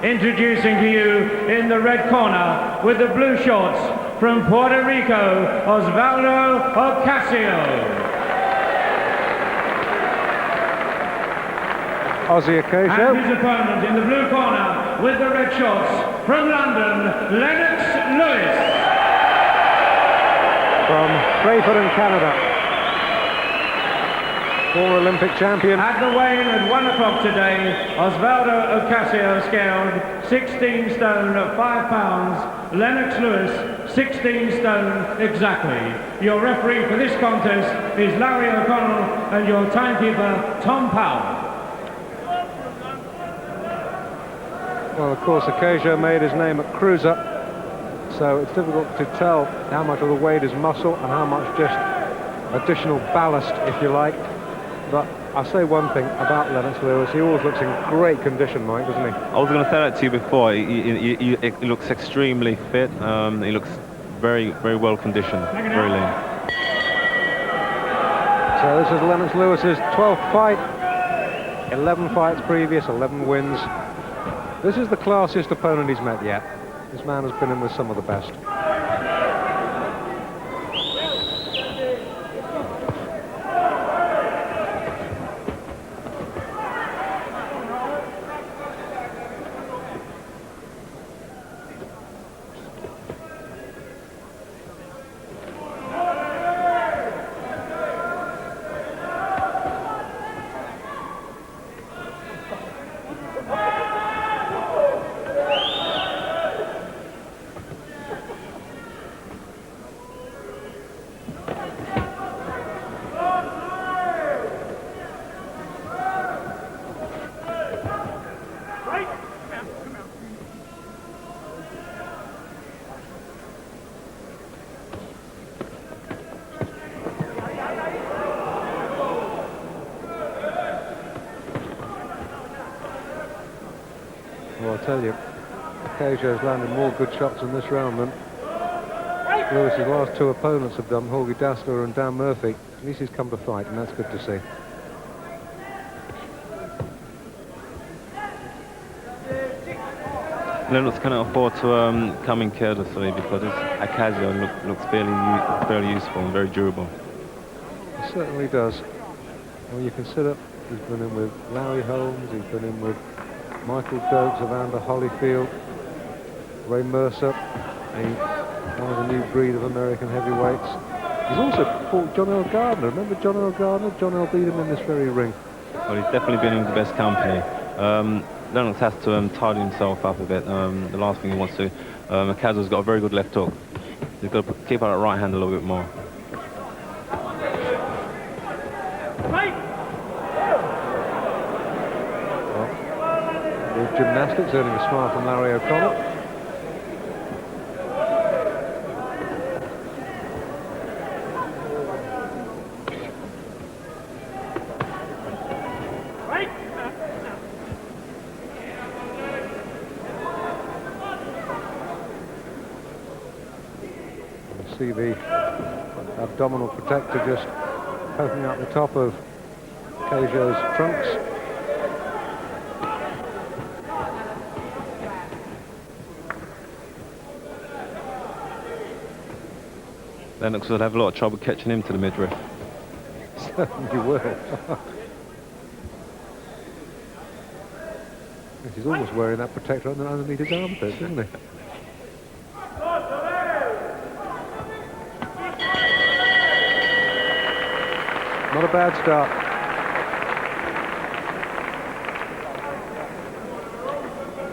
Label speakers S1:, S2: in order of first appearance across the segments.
S1: Introducing to you in the red corner with the blue shorts from Puerto Rico, Osvaldo Ocasio.
S2: Ossie Ocasio.
S1: And his opponent in the blue corner with the red shorts from London, Lennox Lewis.
S2: From Crayford in Canada. Former Olympic champion.
S1: At the weigh-in at 1 o'clock today, Osvaldo Ocasio scaled 16 stone at 5 pounds, Lennox Lewis 16 stone exactly. Your referee for this contest is Larry O'Connell and your timekeeper Tom Powell.
S2: Well, of course, Ocasio made his name at cruiser, so it's difficult to tell how much of the weight is muscle and how much just additional ballast, if you like. But I'll say one thing about Lennox Lewis, he always looks in great condition, Mike, doesn't he?
S3: I was going to say that to you before. He looks extremely fit. He looks very, very well conditioned, very lean.
S2: So this is Lennox Lewis's 12th fight, 11 fights previous, 11 wins. This is the classiest opponent he's met yet. This man has been in with some of the best. Well, I'll tell you, Ocasio's landed more good shots in this round than Lewis's last two opponents have done, Jorge Dasler and Dan Murphy. At least he's come to fight, and that's good to see.
S3: Lennox cannot afford to come in carelessly because Ocasio looks fairly useful and very durable.
S2: He certainly does. When you consider he's been in with Larry Holmes, he's been in with Michael Dokes, Evander Holyfield, Ray Mercer, one of the new breed of American heavyweights. He's also fought John L. Gardner. Remember John L. Gardner? John L. beat him in this very ring.
S3: Well, he's definitely been in the best company. Lennox has to tidy himself up a bit. The last thing he wants to... Ocasio's got a very good left hook. He's got to keep out that right hand a little bit more.
S2: With gymnastics, earning a smile from Larry O'Connell. You see the abdominal protector just poking out the top of Ocasio's trunks.
S3: Lennox will have a lot of trouble catching him to the midriff.
S2: Certainly will. He's almost wearing that protector underneath his armpit, isn't he? Not a bad start.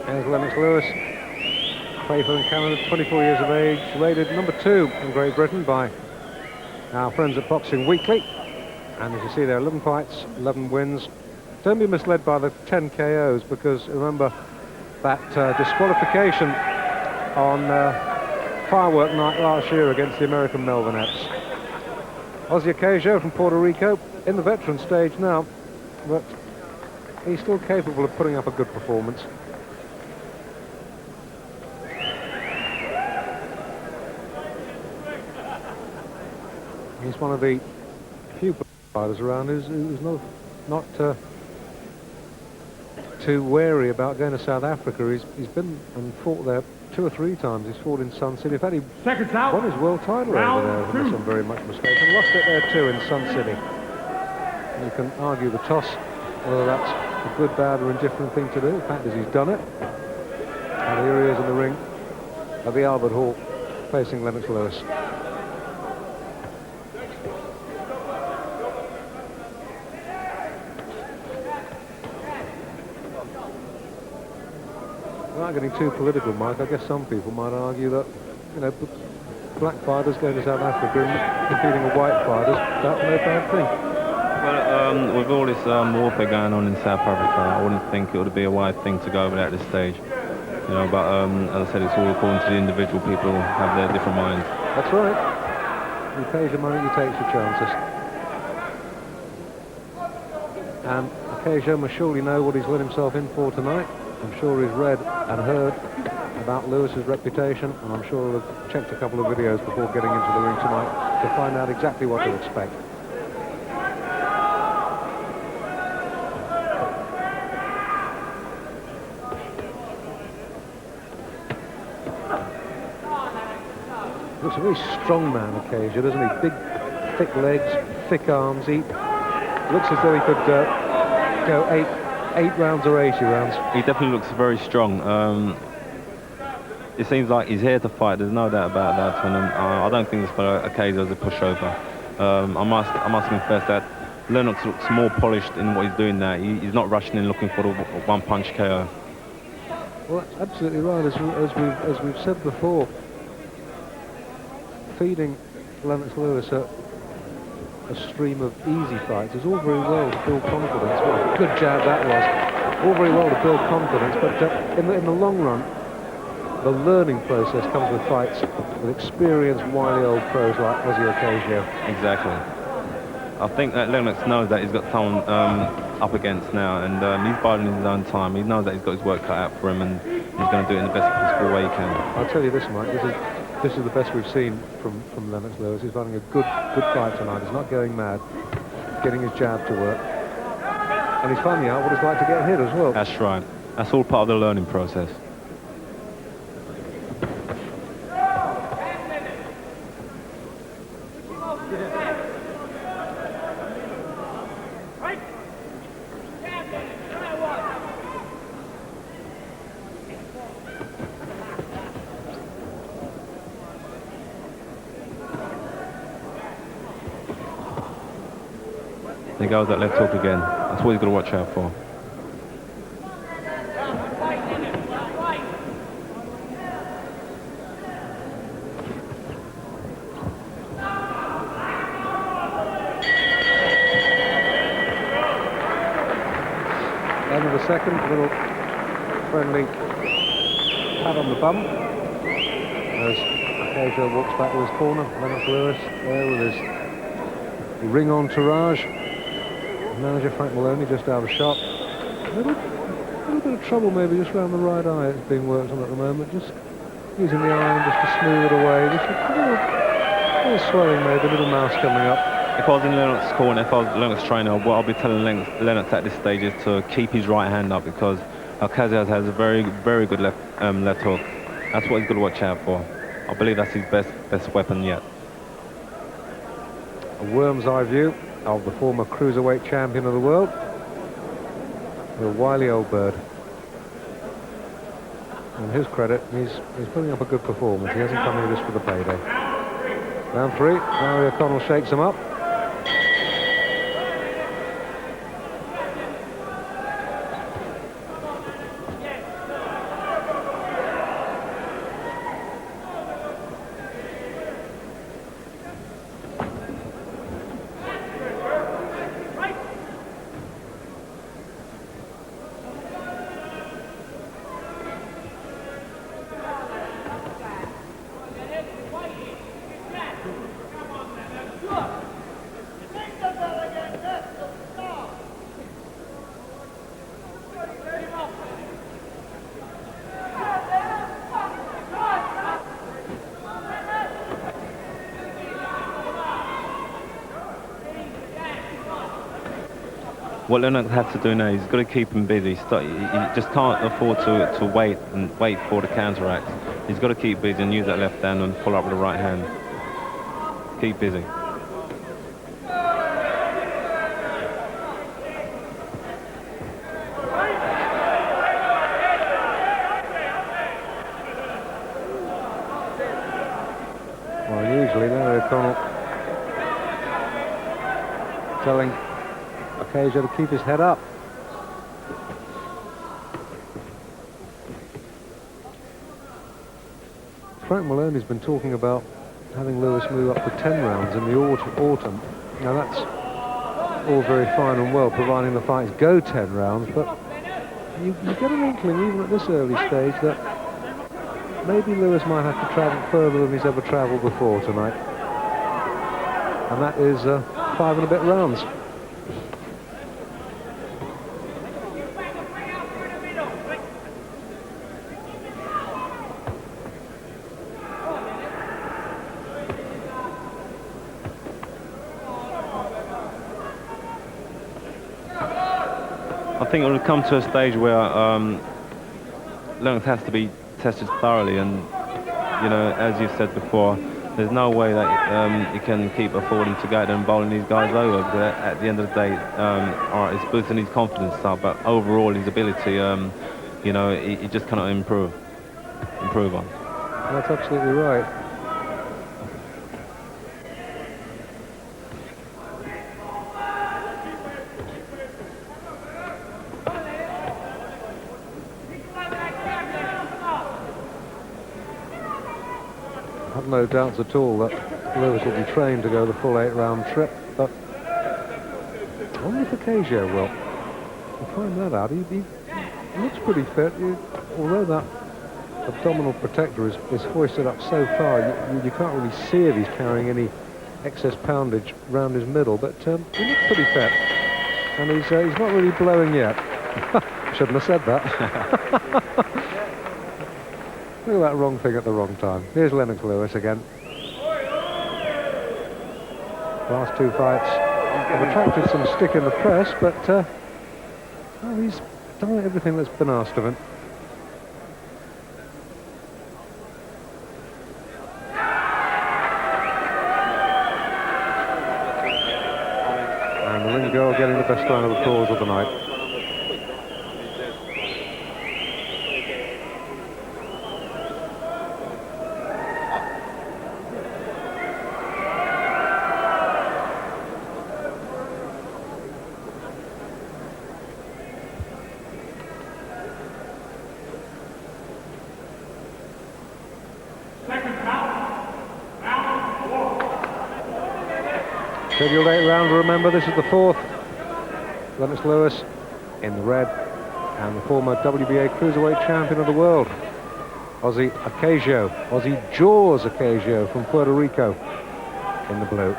S2: There's Lennox Lewis. Played in Canada, 24 years of age, rated number 2 in Great Britain by our friends at Boxing Weekly. And as you see there, 11 fights, 11 wins. Don't be misled by the 10 KOs, because remember that disqualification on firework night last year against the American Melvinettes. Ossie Ocasio from Puerto Rico in the veteran stage now, but he's still capable of putting up a good performance. He's one of the few fighters around who's not too wary about going to South Africa. He's been and fought there 2 or 3 times. He's fought in Sun City. In fact, he
S1: Seconds out.
S2: won his world title
S1: Round
S2: over there, unless I'm very much mistaken. Lost it there too in Sun City. And you can argue the toss, whether that's a good, bad or indifferent thing to do. The fact is he's done it. And here he is in the ring at the Albert Hall, facing Lennox Lewis. Without getting too political, Mike, I guess some people might argue that, you know, black fighters going to South Africa and competing with white fighters, that's no bad thing.
S3: Well, with all this warfare going on in South Africa, I wouldn't think it would be a wise thing to go over there at this stage. You know, but as I said, it's all according to the individual. People have their different minds.
S2: That's right. You pay your money, you take your chances. And Ocasio must surely know what he's let himself in for tonight. I'm sure he's read and heard about Lewis's reputation, and I'm sure he'll have checked a couple of videos before getting into the ring tonight to find out exactly what to expect. Looks a very strong man, Ocasio, doesn't he? Big, thick legs, thick arms. He looks as though he could go 8 rounds or 80 rounds.
S3: He definitely looks very strong. It seems like he's here to fight. There's no doubt about that. And I don't think this for Ocasio is a pushover. I must confess that Lennox looks more polished in what he's doing now. He's not rushing in looking for the one-punch KO.
S2: Well, that's absolutely right. As we've said before, feeding Lennox Lewis a stream of easy fights is all very well to build confidence. What a good jab that was. All very well to build confidence, but in the long run, the learning process comes with fights with experienced, wily old pros like Ossie Ocasio.
S3: Exactly. I think that Lennox knows that he's got someone up against now, and he's biding his own time. He knows that he's got his work cut out for him, and he's going to do it in the best possible way he can.
S2: I'll tell you this, Mike. This is the best we've seen from Lennox Lewis. He's running a good fight tonight. He's not going mad, getting his jab to work, and he's finding out what it's like to get hit as well.
S3: That's right. That's all part of the learning process. There goes that left hook again. That's what he's got to watch out for.
S2: End of the second, little friendly pat on the bum as Ocasio walks back to his corner. Lennox Lewis there with his ring entourage. Manager Frank Maloney just out of shot. A little bit of trouble maybe just around the right eye. It's being worked on at the moment. Just using the iron just to smooth it away. Just a little swelling maybe, a little mouse coming up.
S3: If I was in Lennox's corner, if I was Lennox's trainer, what I'll be telling Lennox at this stage is to keep his right hand up, because Ocasio has a very, very good left hook. That's what he's got to watch out for. I believe that's his best weapon yet.
S2: A worm's eye view of the former cruiserweight champion of the world, the wily old bird. And his credit, he's putting up a good performance. He hasn't come here just for the payday. Round 3, Larry O'Connell shakes him up.
S3: what Lennox has to do now, he's got to keep him busy. He just can't afford to wait for the counteract. He's got to keep busy and use that left hand and follow up with the right hand. Keep busy.
S2: Well, usually Larry O'Connell telling Ocasio to keep his head up. Frank Maloney's been talking about having Lewis move up to 10 rounds in the autumn. Now that's all very fine and well, providing the fights go 10 rounds, but you get an inkling, even at this early stage, that maybe Lewis might have to travel further than he's ever travelled before tonight. And that is 5 and a bit rounds.
S3: I think it will come to a stage where Lennox has to be tested thoroughly, and you know, as you said before, there's no way that you can keep affording to go out and bowling these guys over, because at the end of the day, all right, it's boosting his confidence stuff, but overall his ability, you know, he just cannot improve on.
S2: That's absolutely right. I've no doubts at all that Lewis will be trained to go the full 8-round trip, but I wonder if Ocasio will. We'll find that out. He looks pretty fit. Although that abdominal protector is hoisted up so far, you can't really see if he's carrying any excess poundage round his middle, but he looks pretty fit. And he's not really blowing yet. Shouldn't have said that. Look at that wrong thing at the wrong time. Here's Lennox Lewis again. Last 2 fights have attracted some stick in the press, but well, he's done everything that's been asked of him. And the ring girl getting the best round of applause of the night. Scheduled 8 round, remember this is the 4th. Lennox Lewis in the red, and the former WBA Cruiserweight Champion of the world, Ossie Ocasio, Ossie Jaws Ocasio from Puerto Rico, in the blue.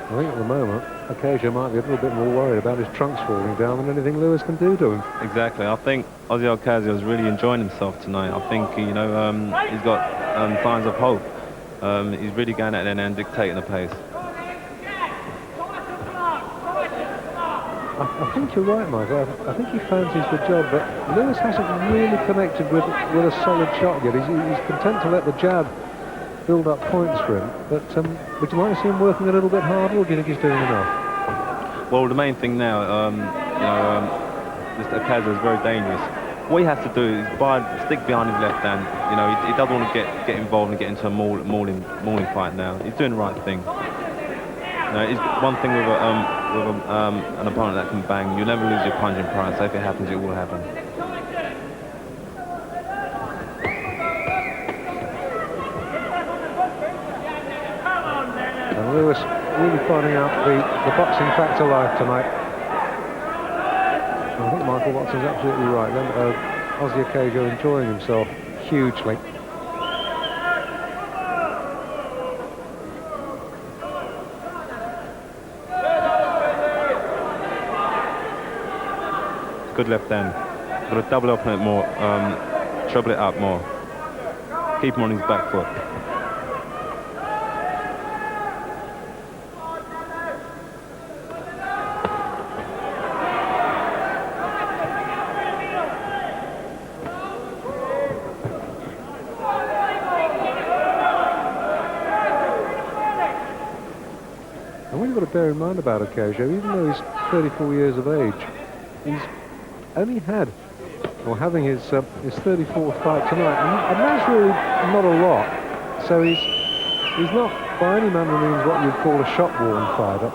S2: I think at the moment, Ocasio might be a little bit more worried about his trunks falling down than anything Lewis can do to him.
S3: Exactly. I think Ossie Ocasio is really enjoying himself tonight. I think, you know, he's got signs of hope. He's really going out there and dictating the pace.
S2: I think you're right, Michael. I think he fancies the job, but Lewis hasn't really connected with a solid shot yet. He's content to let the jab build up points for him, but would you like to see him working a little bit harder, or do you think he's doing enough?
S3: Well, the main thing now, you know, this Ocasio is very dangerous. What he has to do is stick behind his left hand. You know, he doesn't want to get involved and get into a mauling fight now. He's doing the right thing. You know, it's one thing with an opponent that can bang. You never lose your punching pride, so if it happens, it will happen.
S2: And Lewis really finding out the boxing factor life tonight. I think Michael Watson's absolutely right. Ossie Ocasio enjoying himself hugely.
S3: good left hand. Got to double up on it more, treble it up more. Keep him on his back foot.
S2: And what you've got to bear in mind about Ocasio, even though he's 34 years of age, he's only had, or having his 34th fight tonight, and that's really not a lot. So he's not by any manner of means what you'd call a shot-worn fighter,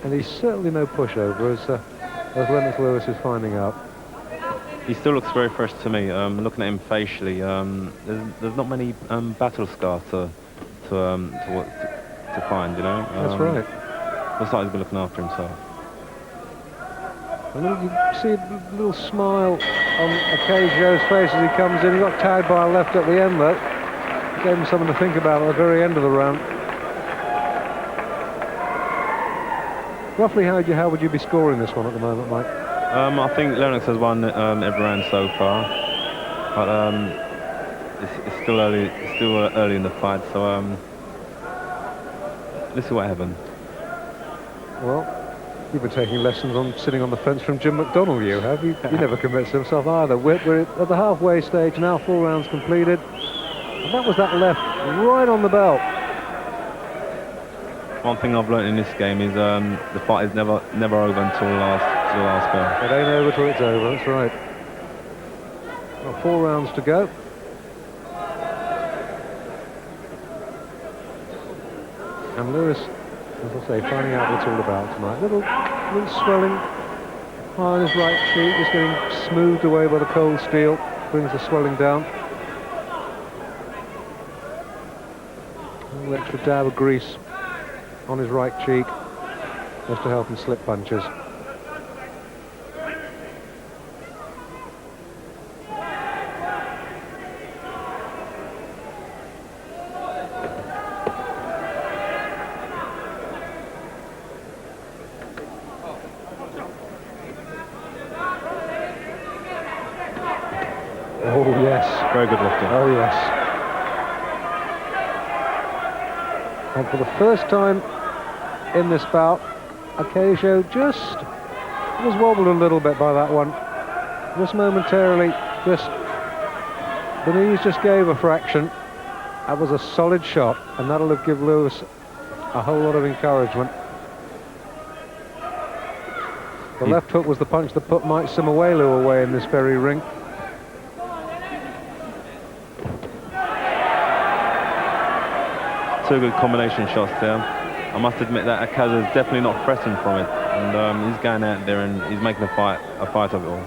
S2: and he's certainly no pushover, as Lennox Lewis is finding out.
S3: He still looks very fresh to me. Looking at him facially, there's not many battle scars to find, you know.
S2: That's right.
S3: Looks like he's been looking after himself.
S2: And then you see a little smile on Ocasio's face as he comes in. He got tagged by a left at the end, though. Gave him something to think about at the very end of the round. Roughly, how would you be scoring this one at the moment, Mike?
S3: I think Lennox has won every round so far, but it's still early. It's still early in the fight, so let's see what happens.
S2: Well, you've been taking lessons on sitting on the fence from Jim McDonnell, you have. You never commits himself either. We're at the halfway stage now, 4 rounds completed. And that was that left right on the belt.
S3: One thing I've learned in this game is the fight is never over until the last bell.
S2: It ain't over till it's over, that's right. Got 4 rounds to go. And Lewis, as I say, finding out what it's all about tonight. Little swelling high on his right cheek, just getting smoothed away by the cold steel, brings the swelling down. A little extra dab of grease on his right cheek, just to help him slip punches. Oh yes.
S3: Very good lifting.
S2: Oh yes. And for the first time in this bout, Ocasio just was wobbled a little bit by that one. Just momentarily, the knees just gave a fraction. That was a solid shot, and that'll have given Lewis a whole lot of encouragement. The left hook was the punch that put Mike Simuelu away in this very ring.
S3: Two good combination shots there. I must admit that Ocasio is definitely not fretting from it, and he's going out there and he's making a fight of it all.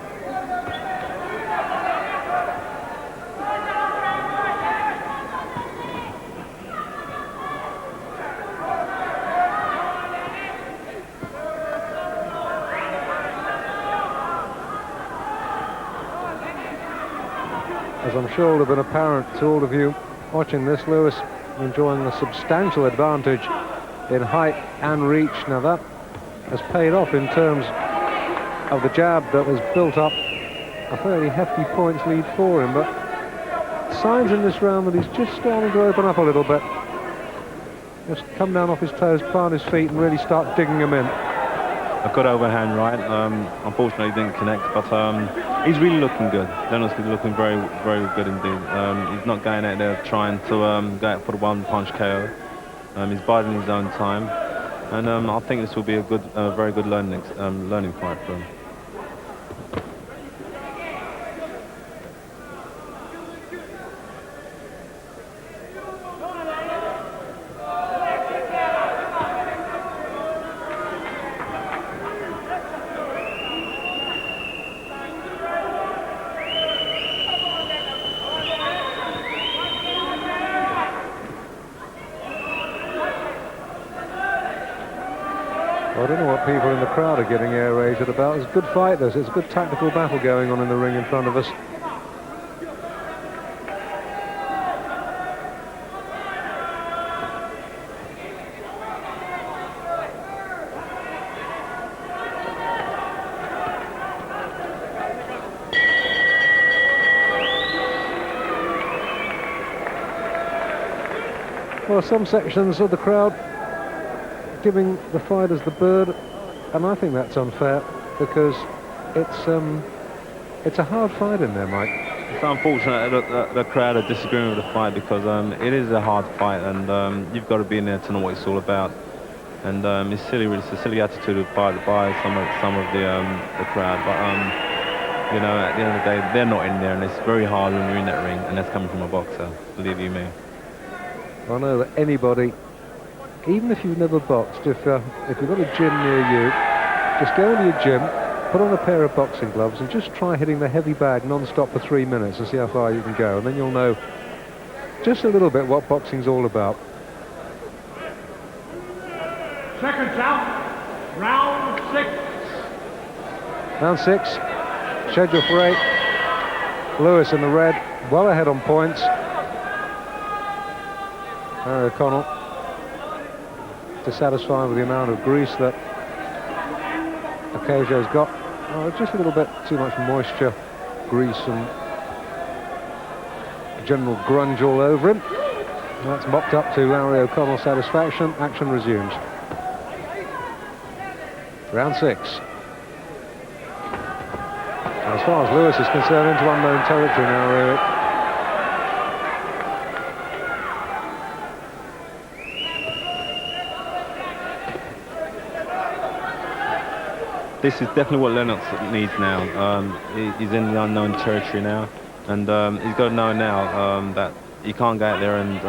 S2: As I'm sure will have been apparent to all of you watching this, Lewis enjoying a substantial advantage in height and reach. Now that has paid off in terms of the jab that was built up a fairly hefty points lead for him, but signs in this round that he's just starting to open up a little bit. Just come down off his toes, plant his feet and really start digging them in.
S3: A good overhand right. Unfortunately, he didn't connect, but he's really looking good. Lennox is looking very, very good indeed. He's not going out there trying to go out for the one-punch KO. He's biding his own time, and I think this will be a good, very good learning fight for him.
S2: I don't know what people in the crowd are getting air-rated about. It's a good fight, this. It's a good tactical battle going on in the ring in front of us. are some sections of the crowd giving the fighters the bird, and I think that's unfair because it's a hard fight in there, Mike.
S3: It's unfortunate that the crowd are disagreeing with the fight because it is a hard fight, and you've got to be in there to know what it's all about. And it's silly, it's a silly attitude by some of the crowd. But you know, at the end of the day, they're not in there, and it's very hard when you're in that ring, and that's coming from a boxer. Believe you me.
S2: I know that anybody, even if you've never boxed, if you've got a gym near you, just go into your gym, put on a pair of boxing gloves, and just try hitting the heavy bag non-stop for 3 minutes and see how far you can go, and then you'll know just a little bit what boxing's all about.
S1: Seconds out, round 6.
S2: Round 6, scheduled for 8. Lewis in the red, well ahead on points. Harry O'Connell dissatisfied with the amount of grease that Ocasio's got. Oh, just a little bit too much moisture, grease and general grunge all over him. And that's mopped up to Harry O'Connell's satisfaction. Action resumes. Round 6. As far as Lewis is concerned, into unknown territory now, really.
S3: This is definitely what Lennox needs now. He's in the unknown territory now, and he's got to know now that he can't go out there and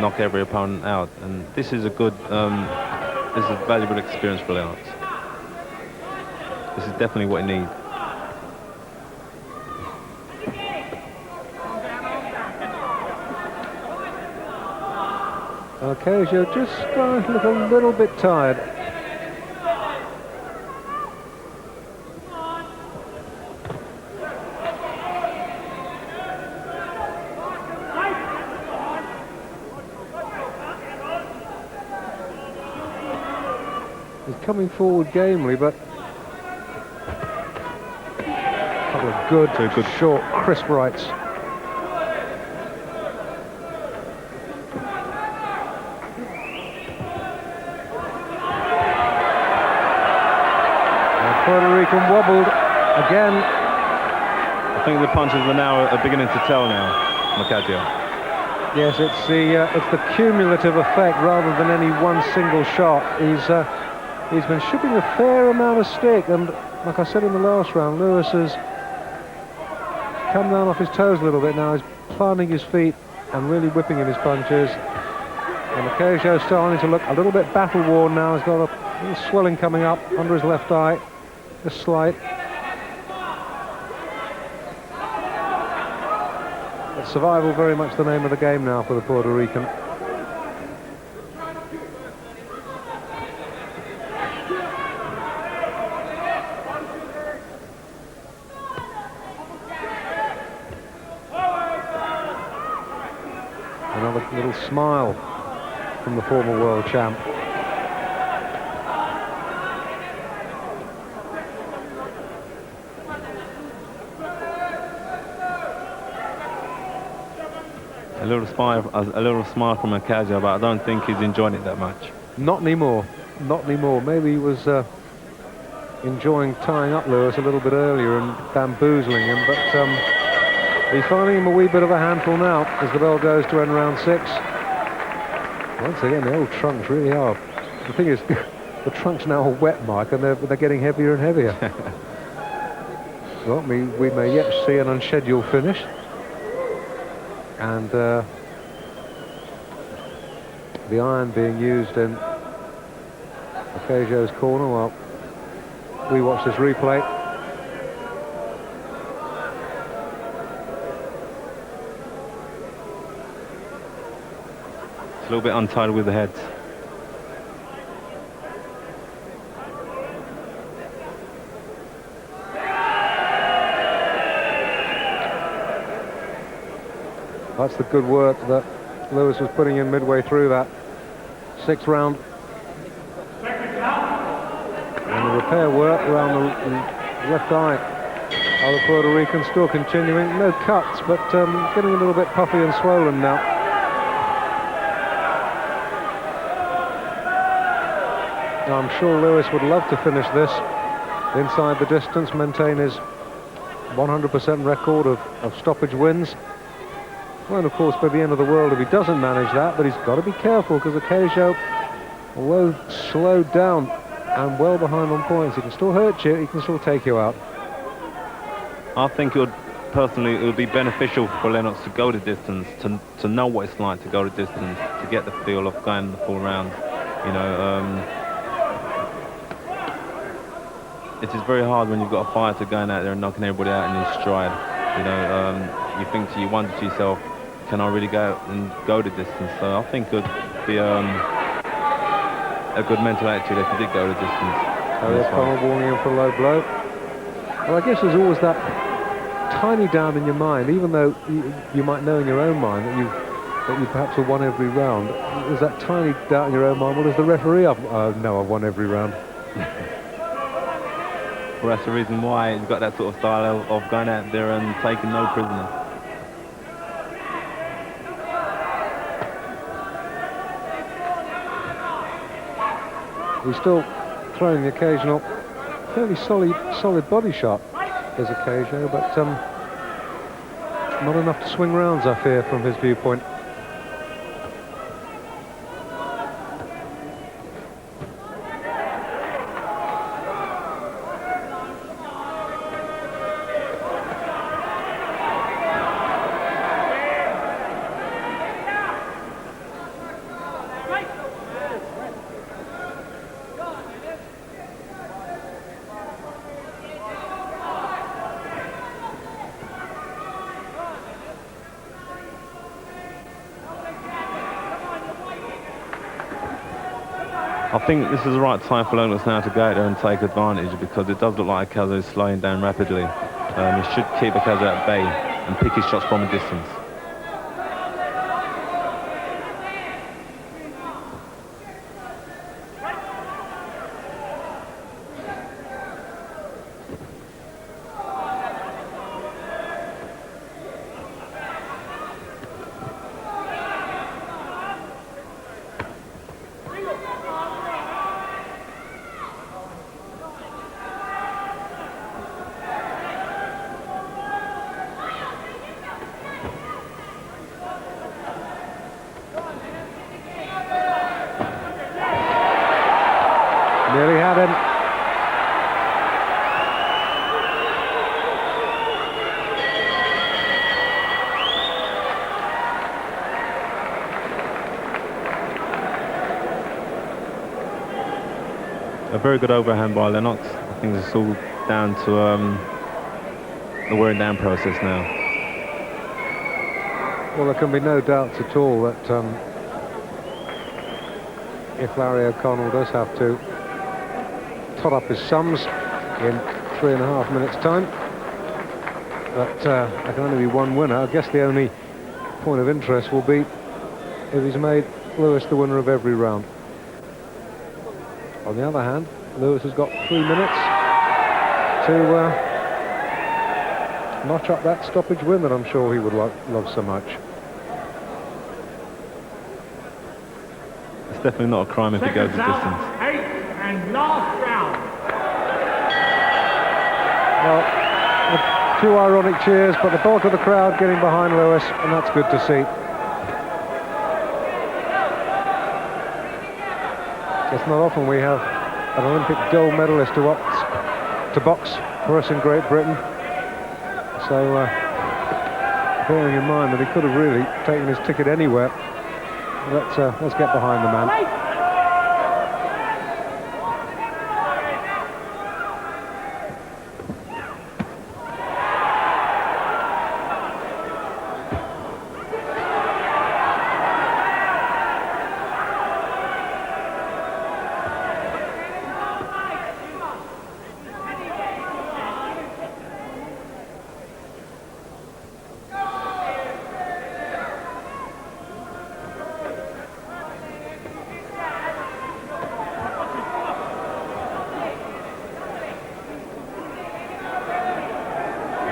S3: knock every opponent out. And this is a good, this is a valuable experience for Lennox. This is definitely what he needs.
S2: Ocasio just starting to look a little bit tired. He's coming forward gamely, but a couple of good short, crisp rights. Puerto Rican wobbled again.
S3: I think the punches are now beginning to tell now, Ocasio.
S2: Yes, it's the cumulative effect rather than any one single shot. He's been shipping a fair amount of stick, and like I said in the last round, Lewis has come down off his toes a little bit now. He's planting his feet and really whipping in his punches. And Ocasio's starting to look a little bit battle-worn now. He's got a little swelling coming up under his left eye. Just slight. But survival very much the name of the game now for the Puerto Rican. Another little smile from the former world champ.
S3: A little smile from Ocasio, but I don't think he's enjoying it that much.
S2: Not anymore. Not anymore. Maybe he was enjoying tying up Lewis a little bit earlier and bamboozling him, but he's finding him a wee bit of a handful now as the bell goes to end round 6. Once again, the old trunks really are. The thing is, the trunks now are wet, Mike, and they're getting heavier and heavier. Well, we may yet see an unscheduled finish. And the iron being used in Ocasio's corner while we watch this replay.
S3: It's a little bit untied with the heads.
S2: That's the good work that Lewis was putting in midway through that 6th round. And the repair work around the left eye of the Puerto Rican still continuing. No cuts, but getting a little bit puffy and swollen now. I'm sure Lewis would love to finish this inside the distance, maintain his 100% record of stoppage wins. Won't, of course, be the end of the world if he doesn't manage that, but he's got to be careful because Ocasio, although slowed down and well behind on points, he can still hurt you, he can still take you out.
S3: I think personally, it would be beneficial for Lennox to go the distance, to know what it's like to go the distance, to get the feel of going the full round. You know, it is very hard when you've got a fighter going out there and knocking everybody out in his stride. You know, you wonder to yourself, can I really go out and go the distance? So I think it would be a good mental attitude if he did go the distance.
S2: O'Connell warning him for a low blow. Well, I guess there's always that tiny doubt in your mind, even though you might know in your own mind that you perhaps have won every round. There's that tiny doubt in your own mind. Well, does the referee know I've won every round?
S3: Well, that's the reason why he's got that sort of style of going out there and taking no prisoners.
S2: He's still throwing the occasional fairly solid body shot, as Ocasio, but not enough to swing rounds, I fear, from his viewpoint.
S3: I think this is the right time for Lennox now to go out there and take advantage, because it does look like Ocasio is slowing down rapidly. He should keep Ocasio at bay and pick his shots from a distance. Nearly had him. A very good overhand by Lennox. I think it's all down to the wearing down process now.
S2: Well, there can be no doubts at all that if Larry O'Connell does have to tot up his sums in 3.5 minutes' time, but there can only be one winner. I guess the only point of interest will be if he's made Lewis the winner of every round. On the other hand, Lewis has got 3 minutes to notch up that stoppage win that I'm sure he would love so much.
S3: It's definitely not a crime if he goes the distance.
S1: 8th and last round.
S2: Well, a few ironic cheers, but the bulk of the crowd getting behind Lewis, and that's good to see. It's not often we have an Olympic gold medalist to box for us in Great Britain. So, bearing in mind that he could have really taken his ticket anywhere, let's get behind the man.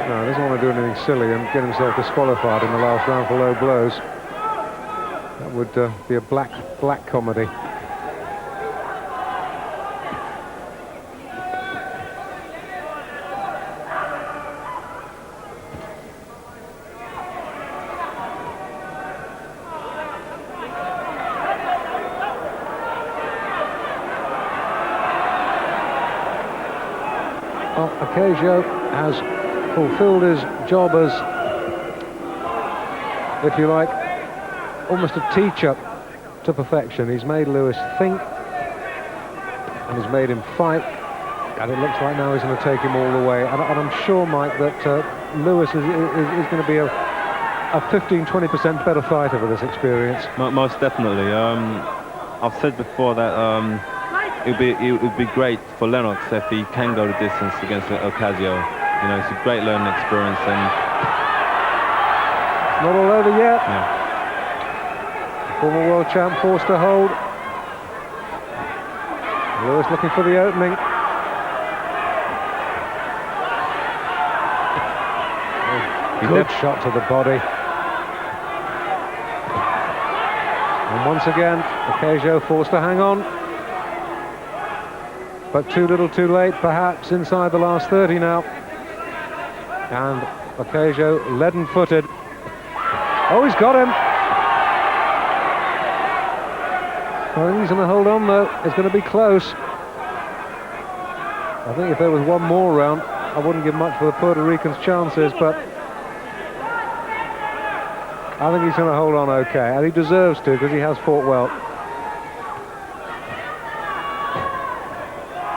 S2: No, he doesn't want to do anything silly and get himself disqualified in the last round for low blows. That would be a black comedy. Well, Ocasio has fulfilled his job as, if you like, almost a teacher to perfection. He's made Lewis think, and he's made him fight, and it looks like now he's going to take him all the way. And I'm sure, Mike, that Lewis is going to be a 15-20% better fighter for this experience.
S3: Most definitely. I've said before that it would be great for Lennox if he can go the distance against Ocasio. You know, it's a great learning experience, and
S2: it's not all over yet.
S3: Yeah.
S2: Former world champ forced to hold. Lewis looking for the opening. Good shot to the body. And once again, Ocasio forced to hang on. But too little too late, perhaps, inside the last 30 now. And Ocasio leaden-footed. Oh, he's got him. I think he's going to hold on, though. It's going to be close. I think if there was one more round, I wouldn't give much for the Puerto Ricans' chances, but I think he's going to hold on okay, and he deserves to, because he has fought well.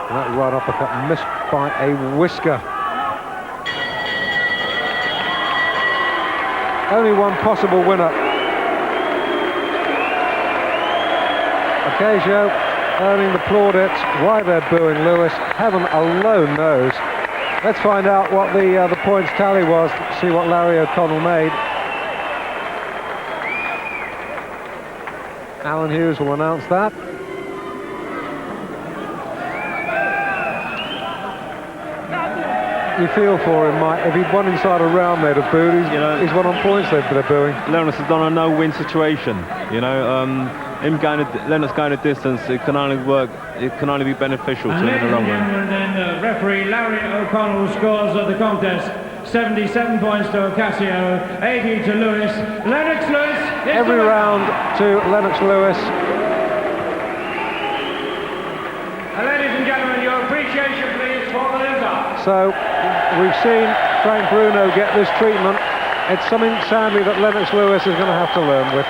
S2: And that right uppercut missed by a whisker. Only one possible winner. Ocasio earning the plaudits. Why they're booing Lewis, heaven alone knows. Let's find out what the points tally was, see what Larry O'Connell made. Alan Hughes will announce that. You feel for him, Mike. If he'd won inside a round, they'd have booed. He's won on points, they're booing.
S3: Lennox has done a no-win situation. You know, Lennox going a distance, it can only work. It can only be beneficial to him in the long run.
S1: And then referee Larry O'Connell scores of the contest. 77 points to Ocasio, 80 to Lewis. Lennox Lewis.
S2: Every round to Lennox Lewis.
S1: And ladies and gentlemen, your appreciation, please, for the loser.
S2: So we've seen Frank Bruno get this treatment. It's something, sadly, that Lennox Lewis is going to have to learn with.